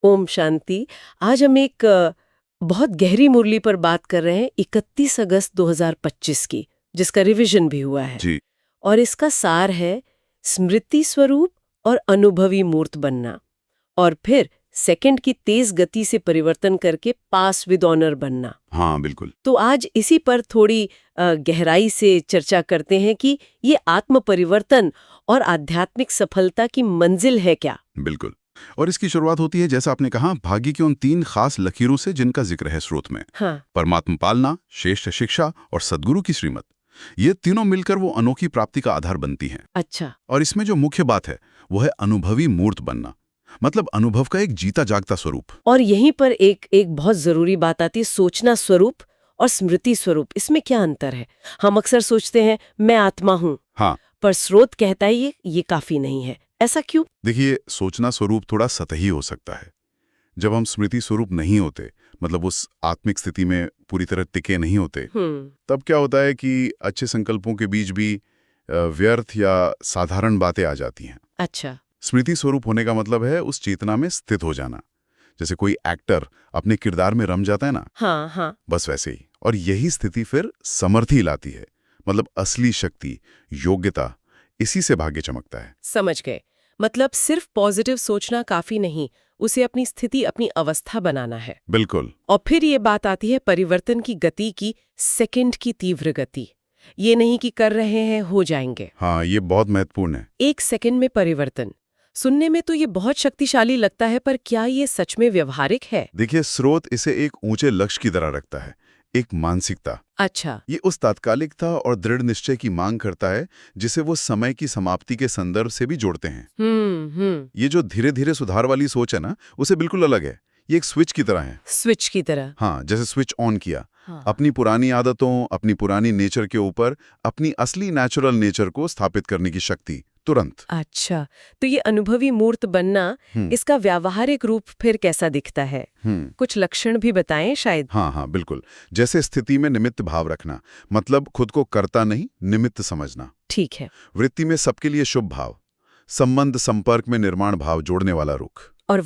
ओम शांति। आज हम एक बहुत गहरी मुरली पर बात कर रहे हैं 31 अगस्त 2025 की, जिसका रिवीजन भी हुआ है। जी। और इसका सार है स्मृति स्वरूप और अनुभवी मूर्त बनना, और फिर सेकंड की तेज गति से परिवर्तन करके पास विद ऑनर बनना। हाँ, बिल्कुल। तो आज इसी पर थोड़ी गहराई से चर्चा करते हैं कि ये आत्म परिवर्तन और आध्यात्मिक सफलता की मंजिल है क्या। बिल्कुल। और इसकी शुरुआत होती है, जैसा आपने कहा, भाग्य की उन 3 खास लकीरों से जिनका जिक्र है स्रोत में। हाँ। परमात्मा पालना, श्रेष्ठ शिक्षा और सद्गुरु की श्रीमत। ये तीनों मिलकर वो अनोखी प्राप्ति का आधार बनती हैं। अच्छा। और इसमें जो मुख्य बात है वो है अनुभवी मूर्त बनना, मतलब अनुभव का एक जीता जागता स्वरूप। और यहीं पर एक बहुत जरूरी बात आती है, सोचना स्वरूप और स्मृति स्वरूप। इसमें क्या अंतर है? हम अक्सर सोचते हैं मैं आत्मा हूँ, हाँ, पर स्रोत कहता है ये काफी नहीं है। ऐसा क्यों? देखिए, सोचना स्वरूप थोड़ा सतही हो सकता है। जब हम स्मृति स्वरूप नहीं होते, मतलब उस आत्मिक स्थिति में पूरी तरह टिके नहीं होते, तब क्या होता है कि अच्छे संकल्पों के बीच भी व्यर्थ या साधारण बातें आ जाती हैं। अच्छा। स्मृति स्वरूप होने का मतलब है उस चेतना में स्थित हो जाना। जैसे कोई एक्टर अपने किरदार में रम जाता है ना, हाँ हाँ। बस वैसे ही। और यही स्थिति फिर समर्थी लाती है, मतलब असली शक्ति, योग्यता, इसी से भाग्य चमकता है। समझ गए। मतलब सिर्फ पॉजिटिव सोचना काफी नहीं, उसे अपनी स्थिति, अपनी अवस्था बनाना है। बिल्कुल। और फिर ये बात आती है परिवर्तन की गति की, सेकंड की तीव्र गति। ये नहीं कि कर रहे हैं हो जाएंगे। हाँ, ये बहुत महत्वपूर्ण है। 1 सेकंड में परिवर्तन। सुनने में तो ये बहुत शक्तिशाली लगता है, पर क्या ये सच में व्यवहारिक है? देखिए, स्रोत इसे एक ऊंचे लक्ष्य की तरह रखता है, एक मानसिकता। अच्छा। ये उस तात्कालिकता और दृढ़ निश्चय की मांग करता है जिसे वो समय की समाप्ति के संदर्भ से भी जोड़ते हैं। ये जो धीरे धीरे सुधार वाली सोच है ना, उसे बिल्कुल अलग है। ये एक स्विच की तरह है। स्विच की तरह। हाँ, जैसे स्विच ऑन किया। हाँ। अपनी पुरानी आदतों, अपनी पुरानी नेचर के ऊपर अपनी असली नेचुरल नेचर को स्थापित करने की शक्ति तुरंत। अच्छा, तो ये अनुभवी मूर्त बनना, इसका व्यावहारिक रूप फिर कैसा दिखता है? कुछ लक्षण भी बताएं शायद। हाँ हाँ, बिल्कुल। जैसे स्थिति में निमित्त भाव रखना, मतलब खुद को कर्ता नहीं, निमित्त समझना। ठीक है। वृत्ति में सबके लिए शुभ भाव, संबंध संपर्क में निर्माण भाव जोड़ने वाला रुख। और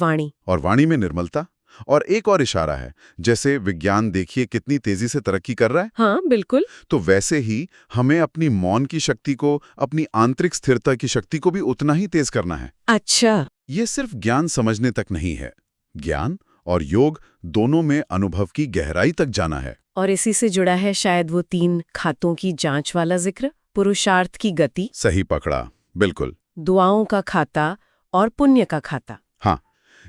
वाणी में निर्मलता। और एक और इशारा है, जैसे विज्ञान देखिए कितनी तेजी से तरक्की कर रहा है। हाँ बिल्कुल। तो वैसे ही हमें अपनी मौन की शक्ति को, अपनी आंतरिक स्थिरता की शक्ति को भी उतना ही तेज करना है। अच्छा। ये सिर्फ ज्ञान समझने तक नहीं है, ज्ञान और योग दोनों में अनुभव की गहराई तक जाना है। और इसी से जुड़ा है शायद वो 3 खातों की जांच वाला जिक्र, पुरुषार्थ की गति। सही पकड़ा, बिल्कुल। दुआओं का खाता और पुण्य का खाता। हाँ,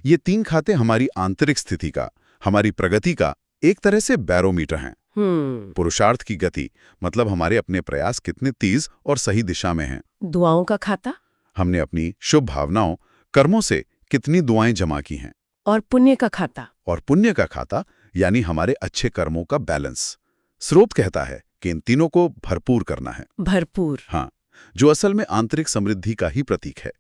ये 3 खाते हमारी आंतरिक स्थिति का, हमारी प्रगति का एक तरह से बैरोमीटर हैं। पुरुषार्थ की गति मतलब हमारे अपने प्रयास कितने तेज और सही दिशा में हैं। दुआओं का खाता, हमने अपनी शुभ भावनाओं, कर्मों से कितनी दुआएं जमा की हैं। और पुण्य का खाता यानी हमारे अच्छे कर्मों का बैलेंस। स्रोत कहता है कि इन तीनों को भरपूर करना है। भरपूर। हाँ, जो असल में आंतरिक समृद्धि का ही प्रतीक है।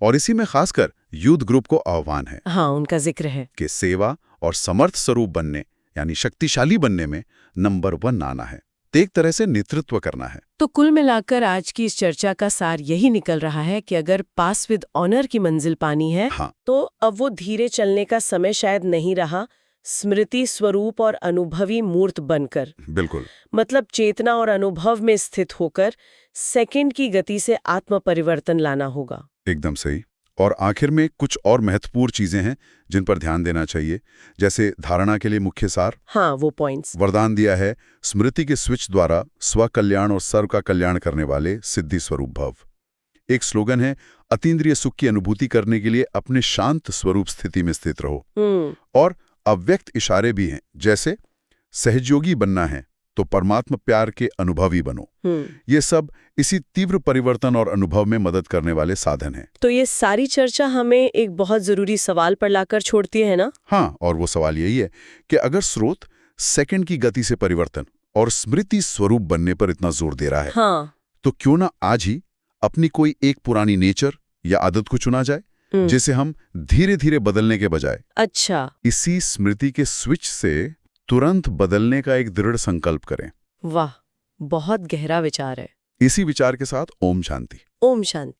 और इसी में खासकर यूथ ग्रुप को आह्वान है। हाँ, उनका जिक्र है कि सेवा और समर्थ स्वरूप बनने, यानी शक्तिशाली बनने में नंबर 1 आना है, तो एक तरह से नेतृत्व करना है। तो कुल मिलाकर आज की इस चर्चा का सार यही निकल रहा है कि अगर पास विद ऑनर की मंजिल पानी है, हाँ, तो अब वो धीरे चलने का समय शायद नहीं रहा, स्मृति स्वरूप और अनुभवी मूर्त बनकर। बिल्कुल। मतलब चेतना और अनुभव में स्थित होकर सेकंड की गति से आत्म परिवर्तन लाना होगा। एकदम सही। और आखिर में कुछ और महत्वपूर्ण चीजें हैं जिन पर ध्यान देना चाहिए, जैसे धारणा के लिए मुख्य सार। हाँ, वो पॉइंट्स। वरदान दिया है स्मृति के स्विच द्वारा स्व कल्याण और सर्व का कल्याण करने वाले सिद्धि स्वरूप भव। एक स्लोगन है, अतीन्द्रिय सुख की अनुभूति करने के लिए अपने शांत स्वरूप स्थिति में स्थित रहो। और अव्यक्त इशारे भी हैं, जैसे सहयोगी बनना है तो परमात्मा प्यार के अनुभवी बनो। ये सब इसी तीव्र परिवर्तन और अनुभव में मदद करने वाले साधन हैं। तो ये सारी चर्चा हमें एक बहुत जरूरी सवाल पर लाकर छोड़ती है ना? हाँ, और वो सवाल यही है कि अगर स्रोत सेकंड की गति से परिवर्तन और स्मृति स्वरूप बनने पर इतना जोर दे रहा है, हाँ, तो क्यों ना आज ही अपनी कोई एक पुरानी नेचर या आदत को चुना जाए, जिसे हम धीरे धीरे बदलने के बजाय अच्छा, इसी स्मृति के स्विच से तुरंत बदलने का एक दृढ़ संकल्प करें। वाह, बहुत गहरा विचार है। इसी विचार के साथ ओम शांति। ओम शांति।